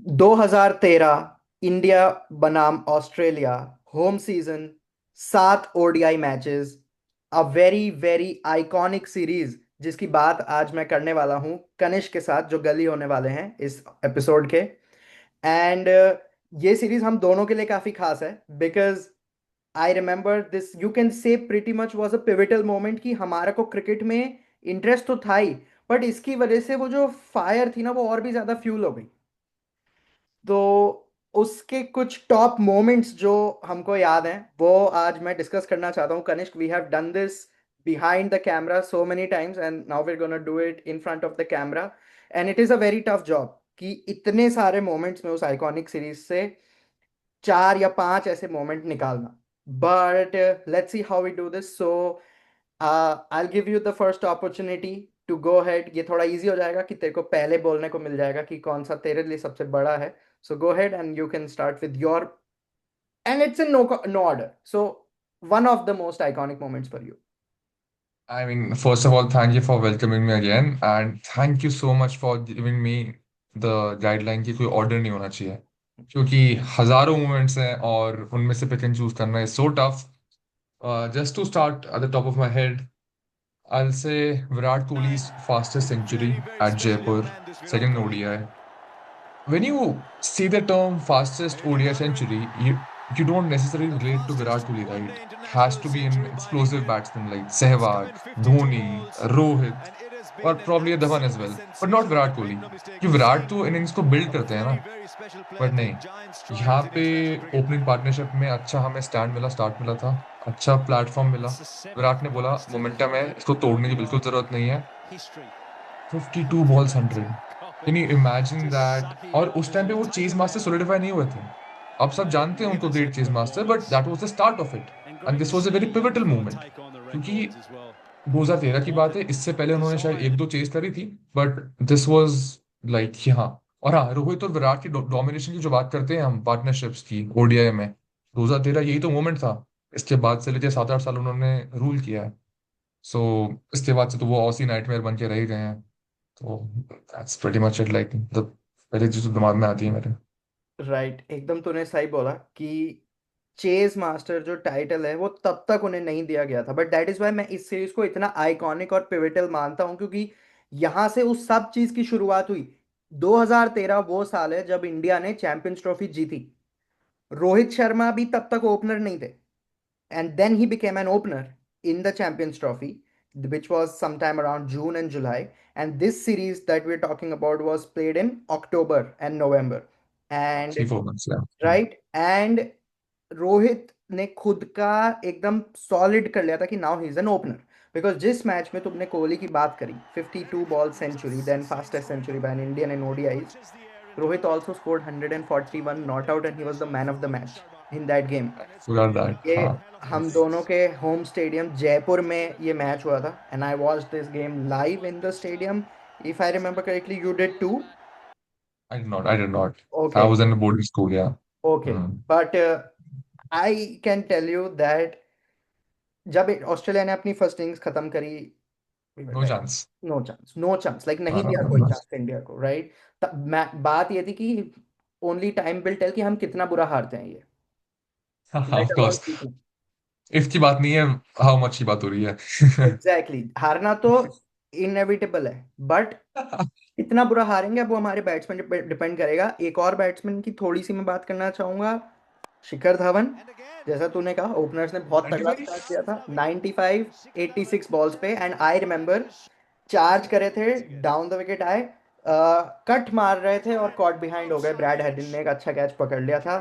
2013 India बनाम Australia home season, 7 ODI matches, a very very iconic series जिसकी बात आज मैं करने वाला हूं कनिष्क के साथ, जो गली होने वाले हैं इस एपिसोड के। एंड ये सीरीज हम दोनों के लिए काफी खास है because I remember this, you can say pretty much was a pivotal moment कि हमारा को क्रिकेट में इंटरेस्ट तो था ही, बट इसकी वजह से वो जो फायर थी ना वो और भी ज्यादा फ्यूल हो गई। तो उसके कुछ टॉप मोमेंट्स जो हमको याद हैं वो आज मैं डिस्कस करना चाहता हूँ Kanishk. We have done this behind the camera so many times and now we're going to do it in front of the camera, and it is a very tough job कि इतने सारे मोमेंट्स में उस iconic series से 4 या 5 ऐसे moment निकालना। But let's see how we do this. So I give you the first opportunity to go head. ये थोड़ा इजी हो जाएगा कि तेरे को पहले बोलने को मिल जाएगा कि कौन सा तेरे लिए सबसे बड़ा है। So go ahead and you can start with your, and it's in no order. So one of the most iconic moments for you. I mean, first of all, thank you for welcoming me again, and thank you so much for giving me the guideline कि कोई order नहीं होना चाहिए, क्योंकि हजारों moments हैं और उनमें से pick and choose करना is so tough. Just to start at the top of my head, I'll say Virat Kohli's fastest century at Jaipur, second ODI. When you see the term fastest ODI century, you don't necessarily relate to Virat Kohli, right? Has to be an explosive batsman like Sehwag, Dhoni, Rohit, और probably Dhawan as well, but not Virat Kohli, कि विराट तो innings को build करते हैं ना, but नहीं, यहाँ पे ओपनिंग पार्टनरशिप में अच्छा हमें स्टार्ट मिला था, अच्छा प्लेटफॉर्म मिला। विराट ने बोला मोमेंटम है, इसको तोड़ने की बिल्कुल जरूरत नहीं है। 52 balls 100, can you imagine that? और उस टाइम पे वो चेज मास्टर सोलिडिफाई नहीं हुए थे। अब सब जानते हैं उनको great chase master, but that was the start of it, and this was a very pivotal moment, क्योंकि 2013 की बात है, इससे पहले उन्होंने शायद एक दो चेज करी थी, बट दिस वाज लाइक हाँ। और हाँ, रोहित और विराट की डोमिनेशन की जो बात करते हैं हम पार्टनरशिप्स की ओडीआई में, 2013 यही तो मोमेंट था। इसके बाद से लेके 7-8 साल उन्होंने रूल किया है। सो इसके बाद से तो वो ऑसी नाइटमेयर बन के रह ही गए हैं। तो that's pretty much it, like the पहली चीज जो दिमाग में आती है मेरे। राइट, एकदम तूने सही बोला कि चेज मास्टर जो टाइटल है वो तब तक उन्हें नहीं दिया गया था, बट दैट इज वाई मैं इस सीरीज को इतना आइकॉनिक और पिविटल मानता हूं क्योंकि यहां से उस सब चीज की शुरुआत हुई। 2013 वो साल है जब इंडिया ने चैंपियंस ट्रॉफी जीती। रोहित शर्मा भी तब तक ओपनर नहीं थे, and then he became an opener in the Champions Trophy, which was sometime around June and July. And this series that we're talking about was played in October and November. And 3-4 months, yeah. right, and Rohit ने खुद का एकदम solid कर लिया था कि now he is an opener. Because जिस match में तुमने कोहली की बात करी, 52 ball century, then fastest century by an Indian in ODIs, Rohit also scored 141 not out and he was the man of the match in that game. Forgot that. ये हाँ. हम दोनों के होम स्टेडियम जयपुर में ये मैच हुआ था, and I watch this game live in the stadium. If I remember correctly you did too. I did not. I did not. I okay, was in a boarding school, yeah. Okay, Hmm. But I can tell you that जब Australia ने अपनी first innings खत्म करी, No chance. No chance, no chance, like नहीं दिया कोई हाँ. Chance India को, राइट। बात ये थी कि ओनली टाइम विल टेल कि हम कितना बुरा हारते हैं ये, Of right course. About. If की बात नहीं है, हाउ मच की बात हो रही है. एग्जैक्टली, हारना तो इनएविटेबल है, बट कितना बुरा हारेंगे अब वो हमारे बैट्समैन पे डिपेंड करेगा। एक और बैट्समैन की थोड़ी सी मैं बात करना चाहूंगा, शिखर धवन। जैसा तूने कहा, ओपनर्स ने बहुत तगड़ा 95. स्टार्ट किया था, 95 86 बॉल्स पे, एंड आई रिमेंबर चार्ज करे थे, डाउन द विकेट आए, कट मार रहे थे और कॉट बिहाइंड हो गए। ब्रैड हेडिन ने एक अच्छा कैच पकड़ लिया था।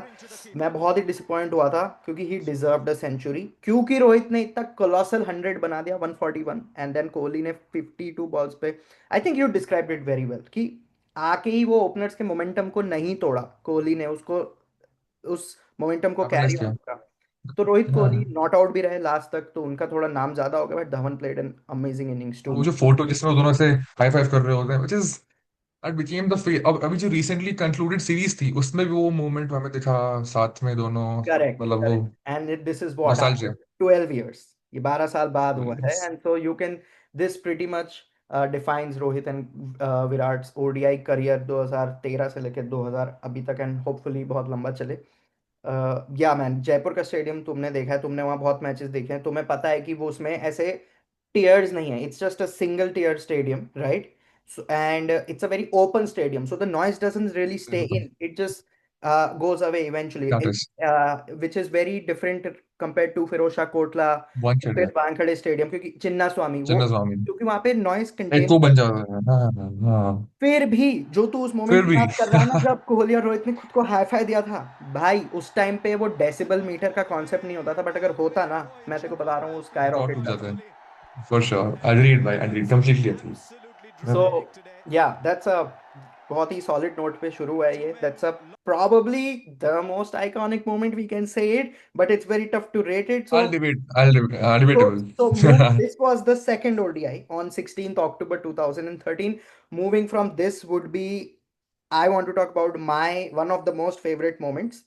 मैं बहुत ही डिसअपॉइंट हुआ था क्योंकि ही डिजर्व्ड अ सेंचुरी, क्योंकि रोहित ने इतना कोलोसल 100 बना दिया, 141, एंड देन कोहली ने 52 बॉल्स पे। I think you described it very well कि आके ही वो ओपनर्स के मोमेंटम को नहीं तोड़ा, कोहली ने उसको, उस मोमेंटम को कैपिटलाइज कैरी ऑन किया. करा। तो रोहित कोहली हाँ. नॉट आउट भी रहे लास्ट तक तो उनका थोड़ा नाम ज्यादा हो गया, but Dhawan played an amazing innings too. वो जो फोटो जिसमें वो दोनों से हाई फाइव कर रहे होते हैं, which is that became the अब अभी जो रिसेंटली कंक्लूडेड सीरीज थी उसमें भी वो मोमेंट हमें दिखा, साथ में दोनों, करेक्ट, मतलब वो correct, and this is what after nostalgia. 12 years, ये 12 साल बाद हुआ है, 12 years. And so you can, this pretty much defines Rohit and Virat ODI career 2013 से लेकर 2000 अभी तक, एंड होपफुली बहुत लंबा चले। या मैन, जयपुर का स्टेडियम तुमने देखा है, तुमने वहाँ बहुत मैचेस देखे हैं, तुम्हें पता है कि वो उसमें ऐसे टियर्स नहीं है, it's just a single tier stadium, right? So, and it's a very open stadium, so the noise doesn't really stay in, it just goes away eventually, That is which is very different compared to Feroz Shah Kotla one या shot. फिर Wankhede stadium, क्योंकि चिन्ना स्वामी वो, चिन्ना स्वामी क्योंकि वहां पे noise contain. एको बन जाता है। हाँ हाँ हाँ। फिर भी जो तू उस मोमेंट फिर की भी बात कर रहा है ना, जब कोहली और रोहित ने खुद को हाई फाई दिया था, भाई उस टाइम पे वो डेसिबल मीटर का कॉन्सेप्ट नहीं होता था, बट अगर होता ना, मैं तेरे को बता रहा हूँ, स्काई रिकॉर्ड रॉकेट टूट जाता। जाता है। फॉर श्योर, एग्रीड भाई, एग्रीड, कंप्लीटली सो एग्रीड। या दैट्स अ बहुत ही सॉलिड नोट पे शुरू हुआ है ये, that's a probably the most iconic moment we can say it, but it's very tough to rate it. So Debatable. this was the second ODI on 16th October 2013. Moving from this would be, I want to talk about my one of the most favorite moments.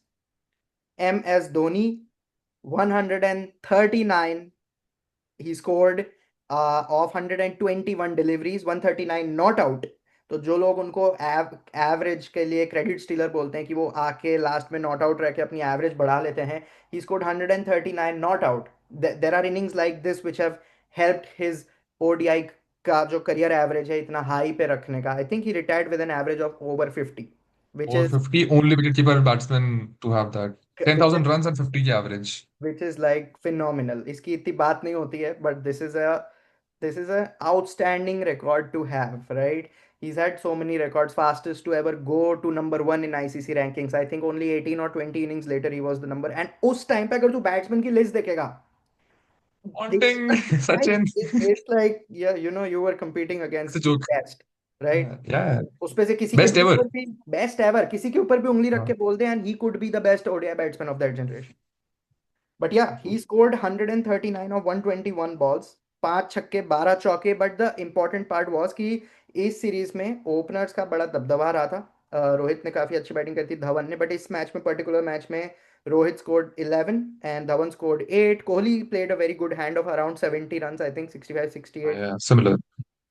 MS Dhoni, 139 he scored of 121 deliveries, 139 not out. तो जो लोग उनको average के लिए credit stealer बोलते हैं, कि वो आके लास्ट में नॉट आउट रह के अपनी एवरेज बढ़ा लेते हैं, he scored 139 not out. There are innings like this which have helped his ODI का जो करियर एवरेज है इतना हाई पे रखने का। I think he retired with an average of over 50, which Over is 50, only wicketkeeper batsman to have that. 10,000 runs and 50 की average. which is like phenomenal, इसकी इतनी बात नहीं होती है, but this is a outstanding record to have, right? He's had so many records, fastest to ever go to number one in ICC rankings. I think only 18 or 20 innings later he was the number, and उस time पे अगर तू batsman की list देखेगा, this Haunting right, Sachin. it's like, yeah, you were competing It's a against joke. best, right? Yeah. उस पे से किसी के Best भी ever. ऊपर भी, बेस्ट एवर, किसी के ऊपर भी उंगली रख हाँ, के बोल दे, and he could be the best ODI batsman of that generation. But yeah, he scored 139 of 121 balls, पांच छक्के 12 चौके, but the important part was कि इस सीरीज में ओपनर्स का बड़ा दबदबा रहा था। रोहित ने काफी अच्छी बैटिंग करी थी, धवन ने, बट इस मैच में, पर्टिकुलर मैच में, Rohit scored 11 and Dhawan scored 8। Kohli played a very good hand of around 70 run, I think 65 68, yeah, similar.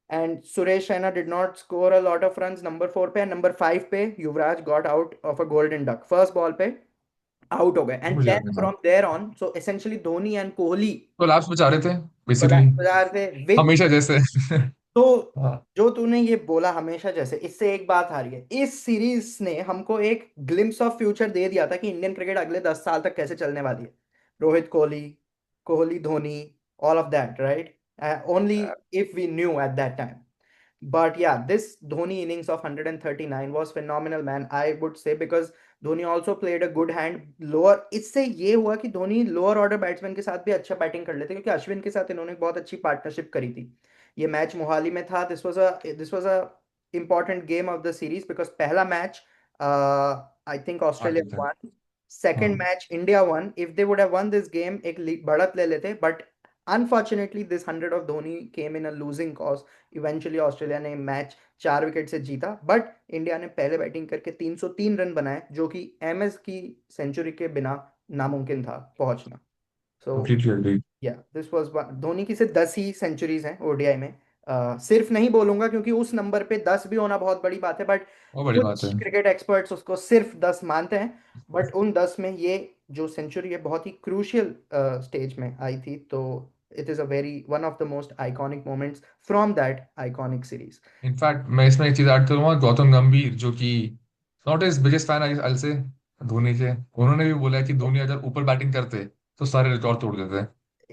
And Suresh Raina did not score a lot of runs number 4 पे, नंबर 5 पे Yuvraj got out of a golden duck first ball पे, out हो गए, एंड मुझे याद then नहीं था। From there on, so essentially Dhoni and Kohli तो लास्ट में चाह रहे थे बेसिकली, कोलैप्स बाजार थे विच। हमेशा जैसे। तो हाँ, जो तूने ये बोला हमेशा जैसे, इससे एक बात आ रही है, इस सीरीज ने हमको एक ग्लिम्स ऑफ फ्यूचर दे दिया था कि इंडियन क्रिकेट अगले 10 साल तक कैसे चलने वाली है। Rohit Kohli, Kohli Dhoni, all of that, right? Only if we knew at that time. But yeah, this Dhoni innings of 139 was phenomenal, man. I would say, because Dhoni also played a good hand lower. इससे ये हुआ कि धोनी लोअर ऑर्डर बैट्समैन के साथ भी अच्छा batting कर लेते, क्योंकि अश्विन के साथ इन्होंने बहुत अच्छी पार्टनरशिप करी थी। ये मैच मोहाली में था, this was a important game of the series, because पहला मैच आई थिंक आगे ऑस्ट्रेलिया थे। वन, सेकेंड हाँ, match India one. If they would have one this game, एक बढ़त ले लेते, but unfortunately this 100 of Dhoni came in a losing cause. Eventually Australia ने match 4 wicket से जीता, बट इंडिया ने पहले बैटिंग करके 303 रन बनाए, जो कि एमएस की सेंचुरी के बिना नामुमकिन था पहुंचना। So completely agree. Yeah this was, Dhoni की सिर्फ 10 ही सेंचुरीज हैं ओडीआई में। सिर्फ नहीं बोलूंगा, क्योंकि उस नंबर पे 10 भी होना बहुत बड़ी बात है, बट बहुत बड़ी बात है। कुछ क्रिकेट एक्सपर्ट्स उसको सिर्फ 10 मानते हैं। बट उन 10 में ये जो सेंचुरी है बहुत ही क्रूशियल स्टेज में आई थी, तो it is a very one of the most iconic moments from that iconic series. In fact मैं इसमें एक चीज ऐड करूंगा, गौतम गंभीर जो कि not is biggest fan I से धोनी के, उन्होंने भी बोला है कि धोनी अगर ऊपर बैटिंग करते तो सारे रिकॉर्ड तोड़ देते।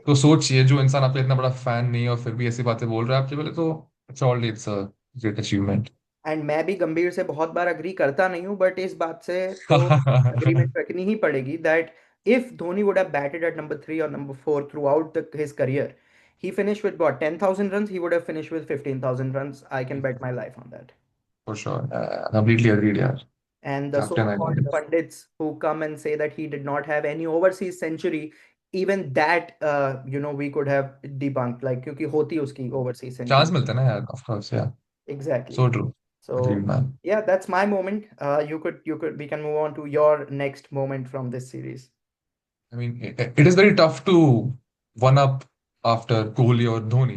तो सोचिए, जो इंसान आपका इतना बड़ा फैन नहीं है और फिर भी ऐसी बातें बोल रहा है आपके पहले, तो it's already it's a great achievement. And मैं भी गंभीर से बहुत बार अग्री करता नहीं हूँ, बट इस बात से तो अग्रीमेंट रखनी ही पड़ेगी, that if Dhoni would have batted at number 3 और number 4 throughout his career, he finished with what, 10,000 runs, he would have finished with 15,000 runs. I can bet my life on that. For sure, completely agreed यार। And the captain so-called icon. pundits who come and say that he did not have any overseas century, even that, we could have debunked, like, क्योंकि होती उसकी overseas chance century. मिलता है ना यार, of course यार। सो Exactly. True. So agreed man. yeah, that's my moment. You could we can move on to your next moment from this series. I mean it is very tough to one up after Kohli और Dhoni,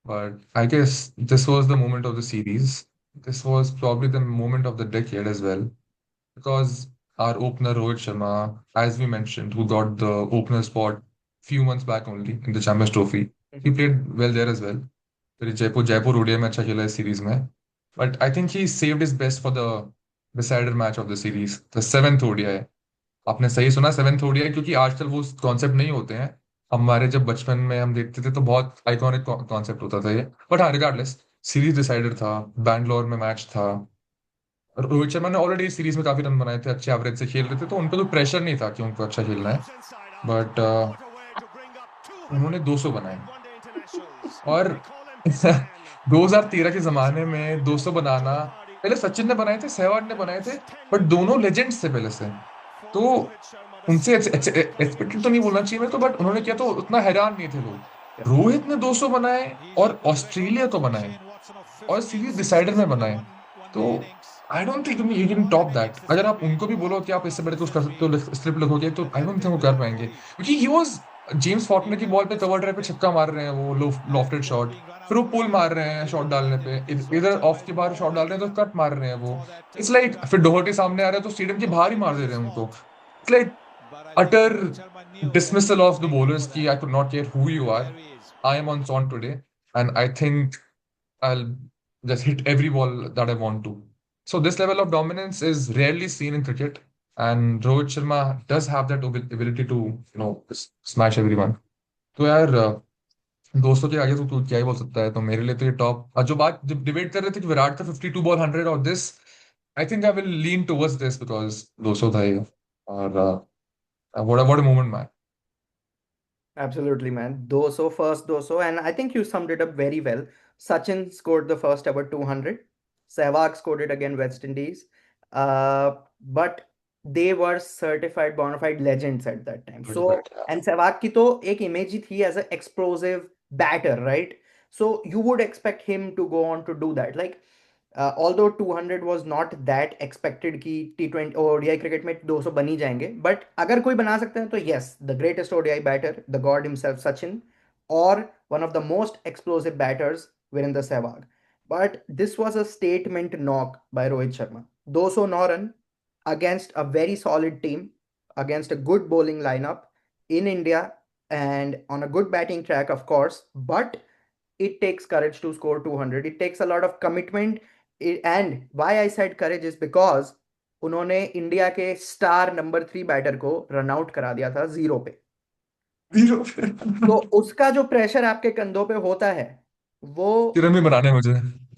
But I guess this was the moment of the series. This was probably the moment of the decade as well, because our opener Rohit Sharma, as we mentioned, who got the opener spot few months back only in the Champions Trophy, he Mhm. played well there as well. फिर Jaipur ODI में अच्छा खेला इस series में. But I think he saved his best for the decider match of the series, the seventh ODI. आपने सही सुना, seventh ODI, क्योंकि आजकल वो कॉन्सेप्ट नहीं होते हैं. हमारे जब बचपन में हम देखते थे तो बहुत आइकॉनिक कॉन्सेप्ट होता था ये. बट हाँ, रिगार्डलेस, सीरीज डिसाइडर था, बैंगलोर में मैच था. रोहित शर्मा ने ऑलरेडी इस सीरीज में काफी रन बनाए थे, अच्छे एवरेज से खेल रहे थे, तो उनको तो प्रेशर नहीं था कि उनको अच्छा खेलना है. बट उन्होंने 200 बनाए. और 2013 के जमाने में 200 बनाना, पहले सचिन ने बनाए थे, सहवाग ने बनाए थे, बट दोनों लेजेंड्स थे पहले से. तो उनसे एक्सपेक्टेड तो नहीं बोलना चाहिए मेरे को, बट उन्होंने किया तो उतना हैरान नहीं थे लोग. Yeah. रोहित ने 200 बनाए और ऑस्ट्रेलिया को बनाए और सीरीज डिसाइडर में बनाए. तो I don't think you can top that. अगर आप उनको भी बोलो कि आप इससे बड़े कुछ कर सकते हो, स्लिप लिखोगे, तो आई डोंट थिंक वो कर पाएंगे, क्योंकि ही वाज जेम्स फॉर्टनर की बॉल पे कवर ड्राइव पे छक्का मार रहे हैं वो, लॉफ्टेड शॉट. फिर वो पुल मार रहे हैं शॉट डालने पे, इधर ऑफ के बाहर शॉट डाल रहे हैं तो कट मार रहे हैं वो. इट्स लाइक फिर डोहर्टी सामने आ रहे हैं तो स्टेडियम के बाहर ही मार दे रहे हैं उनको. It's like utter dismissal of the bowlers ki I could not care who you are. I am on on today, and I think I'll just hit every ball that I want to. So this level of dominance is rarely seen in cricket, and Rohit Sharma does have that ability to smash everyone. तो यार, दोस्तों के आगे तो क्या ही बोल सकता है. तो मेरे लिए तो ये टॉप, जो बात जब डिबेट कर रहे थे कि विराट का 52 बॉल 100 और this, I think I will lean towards this because 200 था ये. और what a moment, man. Absolutely, man. 200, first 200, and I think you summed it up very well. Sachin scored the first ever 200. Sehwag scored it again, West Indies. But they were certified bona fide legends at that time. Pretty So, bad, yeah. and Sehwag की तो एक image ही थी as an explosive batter, right? So you would expect him to go on to do that. Like although 200 was not that expected कि T20 ODI cricket में 200 बन ही जाएंगे, but अगर कोई बना सकते हैं तो yes, the greatest ODI batter, the god himself Sachin, और one of the most explosive batters Virender Sehwag. But this was a statement knock by Rohit Sharma. 209 run against a very solid team, against a good bowling lineup in India, and on a good batting track, of course. But it takes courage to score 200. It takes a lot of commitment. And why I said courage is because उन्होंने India के star number 3 batter को run out करा दिया था 0 पे. Zero. तो उसका जो प्रेशर आपके कंधों पे होता है वो, तिरन भी बनाने हैं मुझे.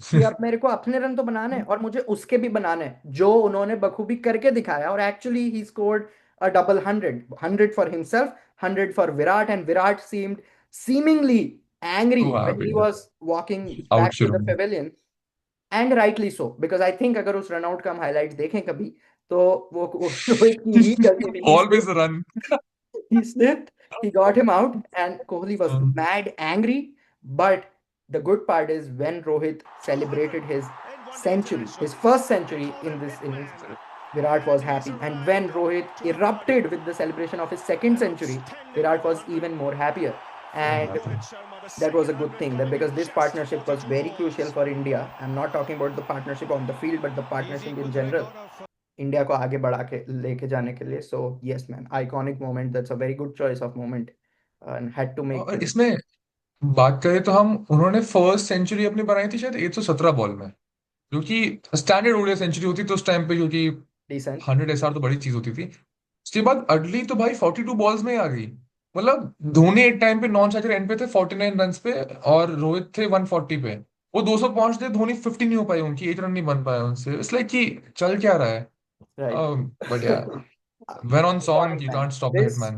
कि अब मेरे को अपने रन तो बनाने हैं और मुझे उसके भी बनाने हैं, जो उन्होंने बखूबी करके दिखाया. और actually he scored a double 100, 100 for himself, 100 for Virat. And Virat seemed seemingly angry तो हाँ when he भैया, was walking out back to शुरू the में. pavilion. And rightly so, because I think अगर उस रनआउट का हम हाईलाइट देखें कभी, तो वो रोहित की ही गलती थी. Always run. He slipped, he got him out, and Kohli was mad angry. But the good part is when Rohit celebrated his century, his first century in this innings, Virat was happy. And when Rohit erupted with the celebration of his second century, Virat was even more happier. And that was a good thing, that because this partnership was very crucial for India. I'm not talking about the partnership on the field, but the partnership in general. India को आगे बढ़ा के लेके जाने के लिए. So yes man, iconic moment, that's a very good choice of moment and had to make the और list. इसमें बात करें तो हम, उन्होंने फर्स्ट सेंचुरी अपनी बनाई थी शायद 117 बॉल में, जो कि स्टैंडर्ड ओडीआई सेंचुरी होती थी उस टाइम पे, क्योंकि डिसेंट. 100 एसआर तो बड़ी चीज होती थी. उसके बाद अगली तो भाई 42 बॉल्स में ही आ गई. मतलब धोनी एक टाइम पे नॉन स्ट्राइकर एंड पे थे 49 रन पे, और रोहित थे 140 पे. वो 200 पहुंचते, धोनी 50 नहीं हो पाई, उनकी एक रन नहीं बन पाया उनसे. इसलिए कि चल क्या रहा है. राइट. बट या, when on song iconic you man. can't stop the this, hitman.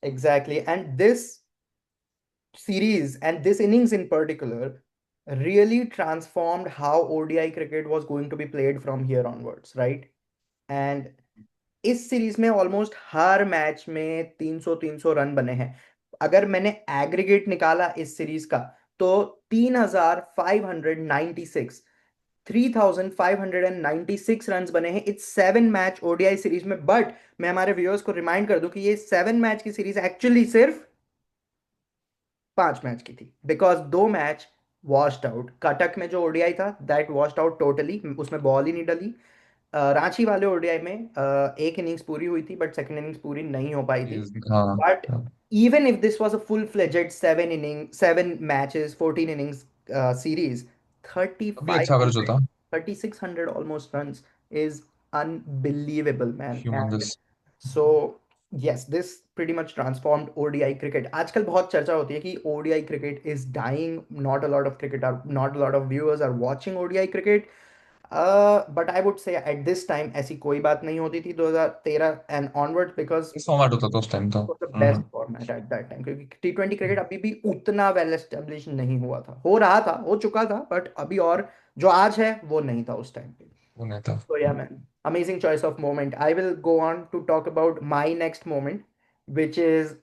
Exactly, and this series and this innings in particular really transformed how ODI cricket was going to be played from here onwards, right? And इस series में almost हर match में 300 run बने हैं. अगर मैंने aggregate निकाला इस series का, तो 3596, 3596 रन बने हैं इस 7 मैच ओडीआई सीरीज में. बट मैं हमारे व्यूअर्स को रिमाइंड कर दूं कि ये 7 मैच की सीरीज एक्चुअली सिर्फ 5 मैच की थी, because 2 match washed out. Cuttack में जो ओडीआई था दैट वॉश्ड आउट टोटली, उसमें बॉल ही नहीं डली। रांची वाले ओडीआई में एक इनिंग्स पूरी हुई थी बट सेकंड इनिंग्स पूरी नहीं हो पाई थी। हाँ बट हाँ। Even if this was a full fledged 7 matches 14 innings series, thirty अभी फाइव अच्छा एवरेज हंड्रेड होता। 3600 almost runs is unbelievable man. And humongous. So yes, this pretty much transformed ODI cricket. आजकल बहुत चर्चा होती है कि ODI cricket is dying, not a lot of cricket are not a lot of viewers are watching ODI cricket. But I would say at this time ऐसी कोई बात नहीं होती थी 2013 and onwards, because इस फॉर्मेट होता था उस टाइम तो। was the best format at that time, क्योंकि T20 क्रिकेट अभी भी उतना वेल एस्टेब्लिश नहीं हुआ था, हो रहा था, हो चुका था, बट अभी और जो आज है वो नहीं था उस टाइम पे। वो नहीं था। So yeah, man, amazing choice of moment. I will go on to talk about my next moment, which is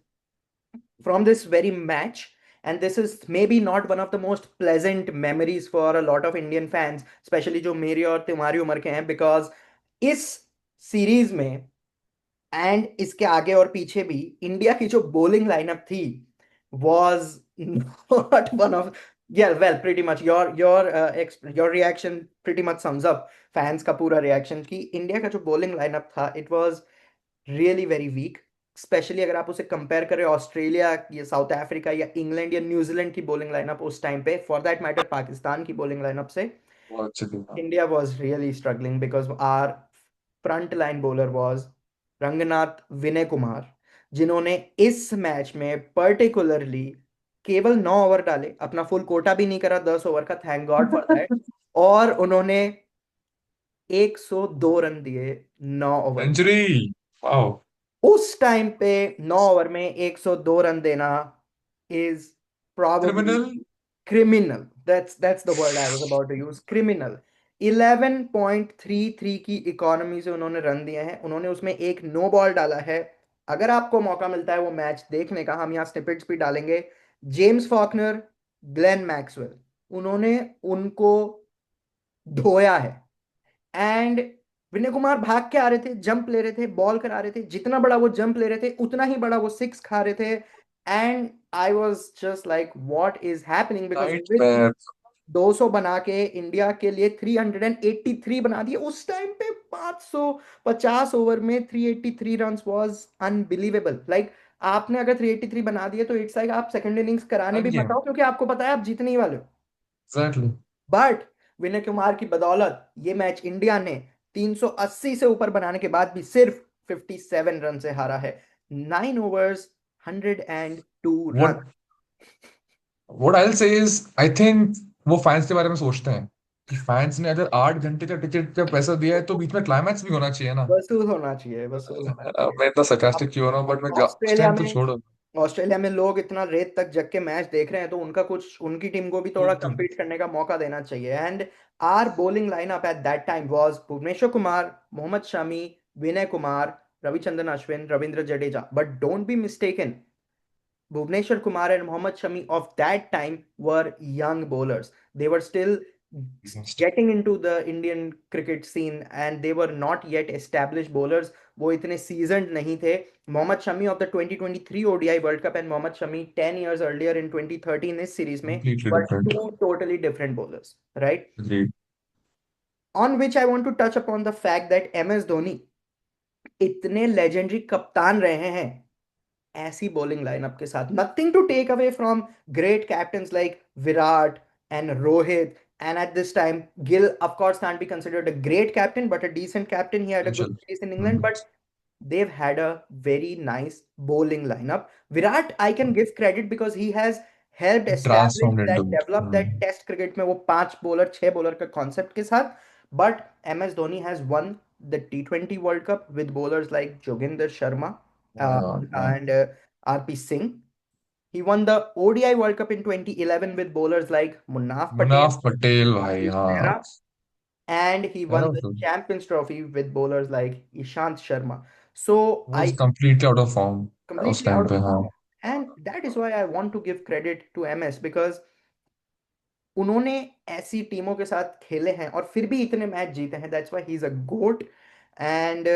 from this very match. And this is maybe not one of the most pleasant memories for a lot of Indian fans, especially जो मेरी और तुम्हारी उम्र के हैं, because इस series में and इसके आगे और पीछे भी इंडिया की जो बॉलिंग लाइनअप थी was not one of, yeah, well, pretty much your reaction pretty much sums up fans का पूरा रिएक्शन कि इंडिया का जो बॉलिंग लाइनअप था it was really very weak. Specially अगर आप उसे कंपेयर करें ऑस्ट्रेलिया या साउथ अफ्रीका या इंग्लैंड या न्यूजीलैंड की बॉलिंग लाइनअप उस टाइम पे, फॉर दैट मैटर पाकिस्तान की बॉलिंग लाइनअप से, बहुत अच्छी थी हाँ। India was really struggling because our front line bowler was Ranganath Vinay Kumar, जिन्होंने इस मैच में पर्टिकुलरली केवल 9 ओवर डाले, अपना फुल कोटा भी नहीं करा 10 ओवर का, थैंक गॉड फॉर दैट। और उन्होंने 102 रन दिए 9 ओवर में। सेंचुरी। वाओ। उस टाइम पे 9 ओवर में 102 रन देना is probably criminal. criminal. That's the word I was about to use. Criminal. 11.33 की इकोनॉमी से उन्होंने रन दिए हैं, उन्होंने उसमें एक नो बॉल डाला है। अगर आपको मौका मिलता है वो मैच देखने का, हम यहाँ स्निपेट्स भी डालेंगे। जेम्स फॉकनर, ग्लेन मैक्सवेल, उन्होंने उनको धोया है। एंड विनय कुमार भाग के आ रहे थे, जंप ले रहे थे, बॉल करा रहे थे, जितना बड़ा वो जंप ले रहे थे उतना ही बड़ा वो सिक्स खा रहे थे। And I was just like what is happening, because night में। 200 बना के इंडिया के लिए 383 बना दिए उस टाइम पे। 550 ओवर में 383 रन वाज अनबिलीवेबल। लाइक आपने अगर 383 बना दिए तो इट्स लाइक आप सेकंड इनिंग्स कराने भी थैंक यू। मत आओ, क्योंकि आपको पता है आप जीतने ही वाले हो। एग्जैक्टली। बट विनय कुमार की बदौलत ये मैच इंडिया ने 380 से ऊपर बनाने के बाद भी सिर्फ 57 रन से हारा है। 9 overs, 102 run. What what I will say is I think वो फैंस के बारे में सोचते हैं कि फैंस ने अगर 8 घंटे का टिकट का पैसा दिया है तो बीच में क्लाइमैक्स भी होना चाहिए ना। वसूल होना चाहिए, वसूल होना चाहिए। मैं इतना अब सरकास्टिक क्यों हो रहा हूँ बट उस ऑस्ट्रेलिया टाइम तो में छोड़ो। ऑस्ट्रेलिया में लोग इतना रेत तक जग के मैच देख रहे हैं, तो उनका कुछ, उनकी टीम को भी थोड़ा तो compete करने का मौका देना चाहिए। And our bowling lineup at that time was Bhuvneshwar Kumar, Mohammed Shami, Vinay Kumar, Ravichandran Ashwin, Ravindra Jadeja. But don't be mistaken, Bhuvneshwar Kumar and Mohammad Shami of that time were young bowlers. They were still getting into the Indian cricket scene and they were not yet established bowlers. वो इतने seasoned नहीं थे। Mohammed Shami of the 2023 ODI World Cup and Mohammed Shami 10 years earlier in 2013 इस series में completely were different. two totally different bowlers, right? Agreed. On which I want to touch upon the fact that MS Dhoni इतने legendary कप्तान रहे हैं ऐसी bowling lineup के साथ। Nothing to take away from great captains like Virat and Rohit, and at this time Gill of course can't be considered a great captain but a decent captain. He had a good Potential. place in England, Mhm. but they've had a very nice bowling lineup. Virat I can give credit because he has helped establish Transformed that, into. develop that test cricket में वो 5 bowler 6 bowler का concept के साथ। But MS Dhoni has won the T20 World Cup with bowlers like Joginder Sharma Yeah. and RP Singh. He won the ODI World Cup in 2011 with bowlers like Munaf Patel, Munaf Patel भाई Ashish हाँ। Nehra, and he That won was the Champions Trophy with bowlers like Ishant Sharma. So was I completely out of form उस completely time out पे of हाँ। form, and that is why I want to give credit to MS because उन्होंने ऐसी टीमों के साथ खेले हैं और फिर भी इतने मैच जीते हैं। That's why he is a GOAT. एंड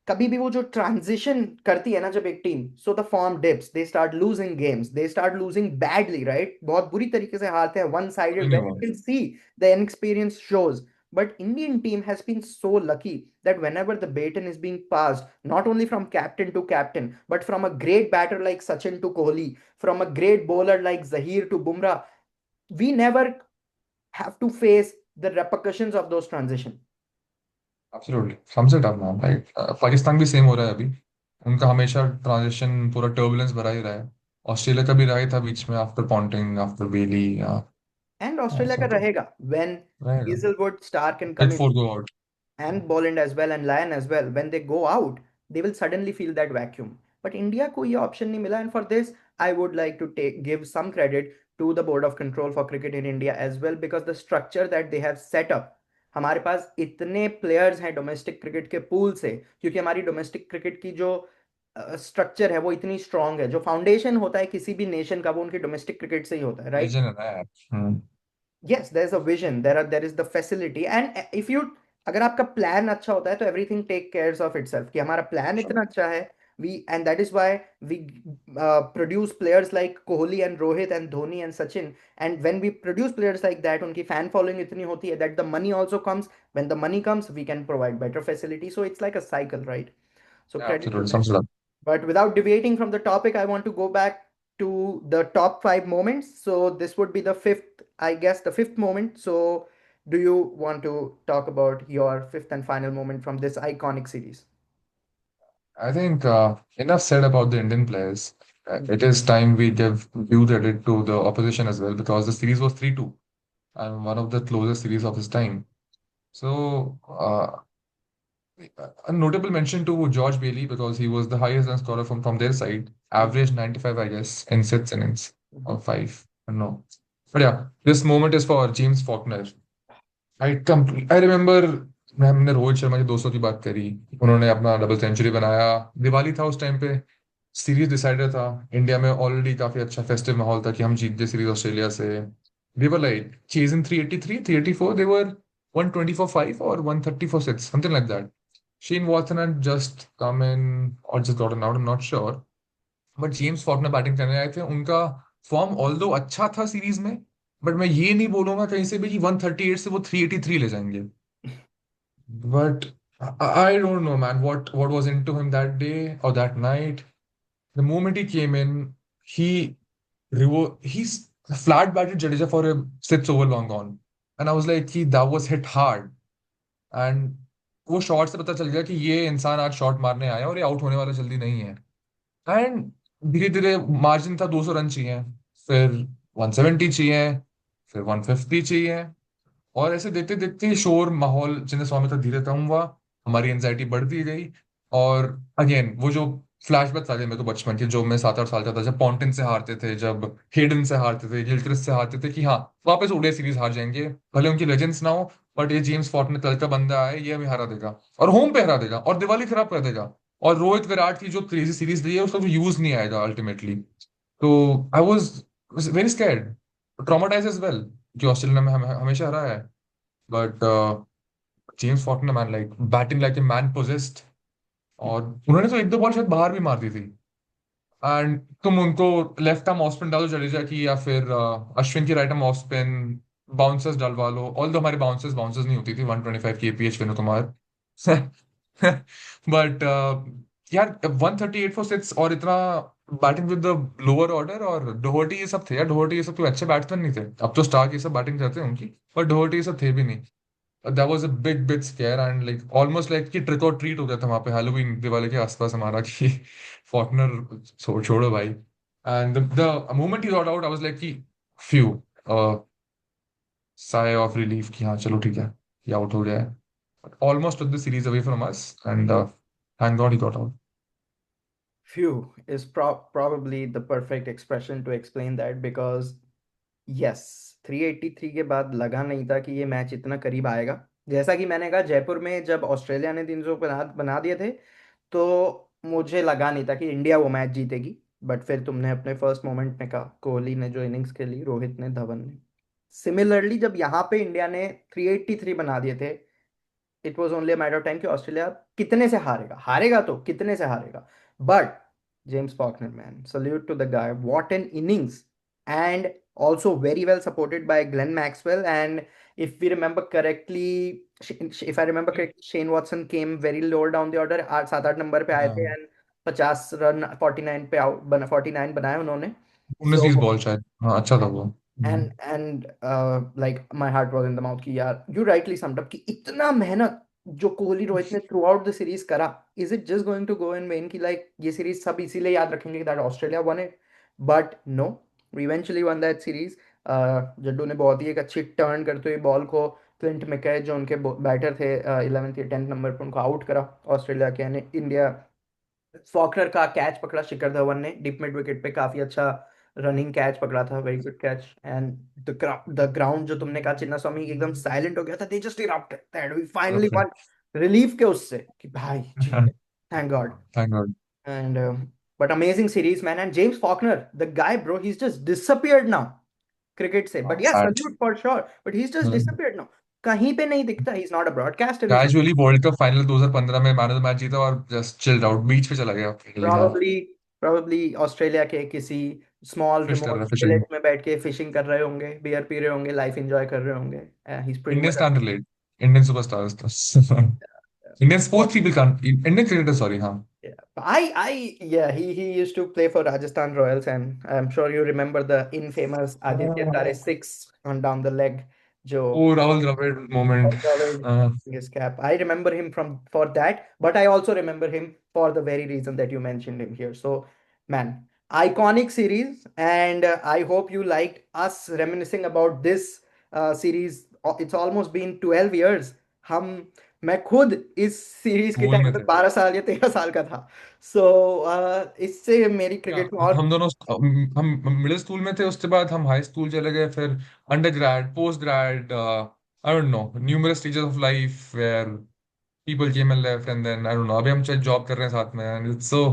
कभी भी वो जो ट्रांजिशन करती है ना जब एक team, so the form dips, they start losing games, they start losing badly, right? बहुत बुरी तरीके से हारते हैं, वन कोई साइडेड, नहीं वेन हुआ। You can see the inexperience shows. But Indian team has been so lucky that whenever the baton is being passed, not only from captain to captain, but from a great batter like Sachin to Kohli, from a great bowler like Zahir to Bumrah, we never have to face the repercussions of those transitions. Absolutely हमसे tough ma'am, like Pakistan भी same हो रहा है अभी। उनका हमेशा transition पूरा turbulence भरा ही रहा है। ऑस्ट्रेलिया का भी रहा ही था बीच में, आफ्टर पॉन्टिंग, आफ्टर बेली, या एंड ऑस्ट्रेलिया का सब तो रहेगा when रहेगा। Hazelwood, Stark and hit Cummins four go out. and Boland as well and Lyon as well, when they go out, they will suddenly feel that vacuum. But India को ये option नहीं मिला, and for this I would like to give some credit to the Board of Control for Cricket in India as well, because the structure that they have set up, हमारे पास इतने players हैं domestic cricket के pool से, क्योंकि हमारी domestic cricket की जो structure है वो इतनी स्ट्रांग है, जो फाउंडेशन होता है किसी भी नेशन का वो उनकी डोमेस्टिक क्रिकेट से ही होता है, राइट? विजन है ना यार। Yes, there's a vision, there is the facility, and if you, अगर आपका प्लान अच्छा होता है तो everything take cares of itself, कि हमारा प्लान Sure. इतना अच्छा है, we and that is why we produce players like Kohli and Rohit and Dhoni and Sachin. And when we produce players like that, उनकी फैन फॉलोइंग इतनी होती है that the money also comes. When the money comes we can provide better facility, so it's like a cycle, right? So credit to absolutely them. समझ रहा। But without deviating from the topic, I want to go back to the top five moments. So this would be the fifth, I guess, the fifth moment. So do you want to talk about your fifth and final moment from this iconic series? I think enough said about the Indian players. It is time we give due credit to the opposition as well, because the series was 3-2 and one of the closest series of his time. So, a notable mention to George Bailey, because he was the highest run scorer from their side, averaged 95, I guess, in 6 innings or Mhm. five. I don't know. But yeah, this moment is for James Faulkner. I remember, हमने रोहित शर्मा की 200 की बात करी, उन्होंने अपना double century बनाया, दिवाली था उस टाइम पे, सीरीज डिसाइडर था, इंडिया में ऑलरेडी काफी अच्छा फेस्टिव माहौल था कि हम जीत गए सीरीज ऑस्ट्रेलिया से। They were like chasing 383 384, they were 120 for 5 और 130 for 6, something like that. Shane Watson had just come in or just gotten out, I'm not sure, but James Faulkner batting करने आए थे। उनका फॉर्म ऑल्दो अच्छा था series में, but मैं ये नहीं बोलूंगा कहीं से भी कि 138 से वो 383 ले जाएंगे। But I don't no man, what was into him that day or that night. The moment he came in, he he's flat batted Jadeja for a six over long on, and I was like कि that was hit hard. And वो shot से पता चल गया कि ये इंसान आज शॉट मारने आया और ये आउट होने वाला जल्दी नहीं है। एंड धीरे धीरे मार्जिन था 200 रन चाहिए, फिर 170 चाहिए, फिर 150 चाहिए, और ऐसे देखते देखते शोर माहौल जिन्हें स्वामी तक धीरे कम हुआ, हमारी एंजाइटी बढ़ती गई। और अगेन वो जो फ्लैशबैक्स आ गए मेरे को बचपन के, जो मैं 7-8 साल का था, जब पॉन्टिन से हारते थे, जब हेडन से हारते थे, गिलक्रिस्ट से हारते थे, कि हाँ वापस ओडीआई सीरीज हार जाएंगे, भले उनकी लेजेंड्स ना हो, बट ये जेम्स फॉर्टनर कल का बंदा है, ये हमें हरा देगा और होम पे हरा देगा और दिवाली खराब कर देगा। और रोहित विराट की जो क्रेजी सीरीज ली है उसका तो यूज नहीं आएगा अल्टीमेटली। तो I was very scared, traumatize as well, कि ऑस्ट्रेलिया में हमेशा हरा है। But James Faulkner man, like batting like a man possessed. और उन्होंने तो एक दो बॉल शायद बाहर भी मार दी थी। एंड तुम उनको लेफ्ट आर्म ऑफ स्पिन डालो जडेजा की, या फिर अश्विन की right arm off spin, bouncers डलवा लो, ऑल दो हमारी बाउंसर्स बाउंसर्स नहीं होती थी, 125 की एपीएच विनोद कुमार। बट यार 138 फॉर सिक्स और इतना batting with the lower order, और डोहर्टी ये सब थे यार, डोहर्टी ये सब कोई अच्छे बैट्समैन नहीं थे, अब तो स्टार्क ये सब बैटिंग करते हैं उनकी, पर डोहर्टी ये सब थे भी नहीं। That was a big scare, and like almost like कि ट्रिक और ट्रीट हो गया था वहां पे हैलोवीन दिवाली के आसपास हमारा, कि फॉर्टनर छोड़ो भाई। And the moment he got out, I was like कि फ्यू, sigh ऑफ रिलीफ, कि हाँ चलो ठीक है, ये आउट हो गया है, almost took the series away from us, and thank God he got out. Phew is probably the perfect expression to explain that, because yes, 383 के बाद लगा नहीं था कि ये मैच इतना करीब आएगा. जैसा कि मैंने कहा, जयपुर में जब ऑस्ट्रेलिया ने 300 बना बना दिए थे, तो मुझे लगा नहीं था कि इंडिया वो मैच जीतेगी. बट फिर तुमने अपने फर्स्ट मोमेंट में कहा, कोहली ने जो इनिंग्स खेली, रोहित ने, धवन ने. सिमिलरली जब यहाँ पे इंडिया ने 383 बना दिए थे, it was only matter of time कि ऑस्ट्रेलिया कितने से हारेगा, हारेगा तो कितने से हारेगा। But James Faulkner man, salute to the guy, what an innings. And also very well supported by Glenn Maxwell. And if we remember correctly, if I remember correctly, Shane Watson came very lower down the order, 8 7 8 number पे आए थे, हाँ, and 50 run 49 पे out बना, 49 बनाए उन्होंने। 19 20 ball शायद, हाँ अच्छा था वो। And like my heart was in the mouth कि यार यू राइटली समड अप कि इतना मेहनत जो कोहली रोहित ने थ्रू आउट द सीरीज करा, is it just going to go in vain कि लाइक ये सीरीज सब इसीलिए याद रखेंगे that Australia won it. But no, we eventually won that series. Jaddu ने बहुत ही एक अच्छी टर्न करते हुए बॉल को क्लिंट मैकके जो उनके बैटर थे 11th या 10th नंबर पर, उनको आउट करा ऑस्ट्रेलिया के। यानी इंडिया, फॉकनर का कैच पकड़ा शिखर धवन ने डीप मिड विकेट पे, काफी अच्छा रनिंग कैच पकड़ा था, very good catch. And the ground जो तुमने कहा चिन्ना स्वामी एकदम साइलेंट हो गया था, they just erupted that we finally won. Relief के उससे कि भाई जीत गए, thank God. Thank God. And but amazing series man. And James Faulkner the guy bro, he is just disappeared now cricket से। But yeah sad. Salute for sure, but he is just disappeared now, कहीं पे नहीं दिखता। He is not a broadcaster, he is casually world cup final 2015 में man of the match जीता और just chilled out, बीच पे चला गया finally, हाँ। probably probably ऑस्ट्रेलिया के किसी स्मॉल फिश कर रहा रिमोट है, फिशिंग। विलेज में बैठ के फिशिंग कर रहे होंगे, बियर पी रहे होंगे, लाइफ एंजॉय कर रहे होंगे। He is pretty Indians much. Can relate, Indian superstars. Indian sports people can, Indian cricketer, sorry, हाँ। Yeah. Yeah, he used to play for Rajasthan Royals, and I'm sure you remember the infamous Aditya Tare six on down the leg, ओ जो Rahul Dravid moment. Dravid his cap. I remember him from for that, but I also remember him for the very reason that you mentioned him here. So, man, iconic series, and I hope you liked us reminiscing about this series. It's almost been 12 years. हम मैं खुद इस series के school time में पे थे 12 साल या 13 साल का था। सो इससे मेरी क्या, क्रिकेट में और हम दोनों, हम मिडिल स्कूल में थे, उसके बाद हम हाई स्कूल चले गए, फिर undergrad, postgrad, I don't know, numerous stages of life where people came and left, and then I don't know, अभी हम शायद जॉब कर रहे हैं साथ में, and it's so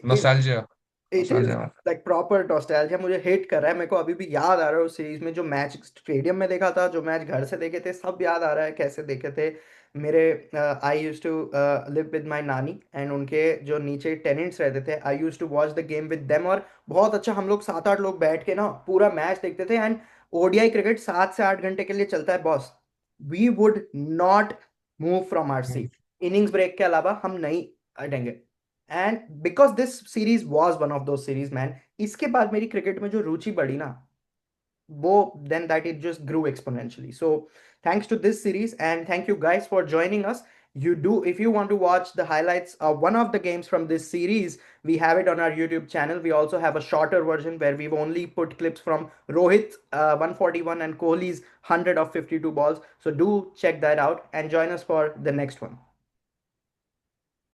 nostalgia, it is nostalgia. Like proper nostalgia, मुझे hit कर रहा है। मेरे को अभी भी याद आ रहा है उस सीरीज में जो मैच स्टेडियम में देखा था, जो मैच घर से देखे थे, सब याद आ रहा है कैसे देखे थे। मेरे I use to live with my नानी, एंड उनके जो नीचे टेनेंट्स रहते थे, I use to watch the game with them. और बहुत अच्छा, हम लोग 7 8 लोग बैठ के ना पूरा मैच देखते थे। एंड ओडीआई क्रिकेट 7 से 8 घंटे के लिए चलता है boss. We would not move from our seat, innings break के अलावा हम नहीं हटेंगे। And because this series was one of दो सीरीज मैन, इसके बाद मेरी क्रिकेट में जो रुचि बढ़ी ना, वो then that it just grew exponentially. So thanks to this series, and thank you guys for joining us. You do, if you want to watch the highlights of one of the games from this series, we have it on our YouTube channel. We also have a shorter version where we've only put clips from Rohit 141 and Kohli's 100 of 52 balls. So do check that out and join us for the next one.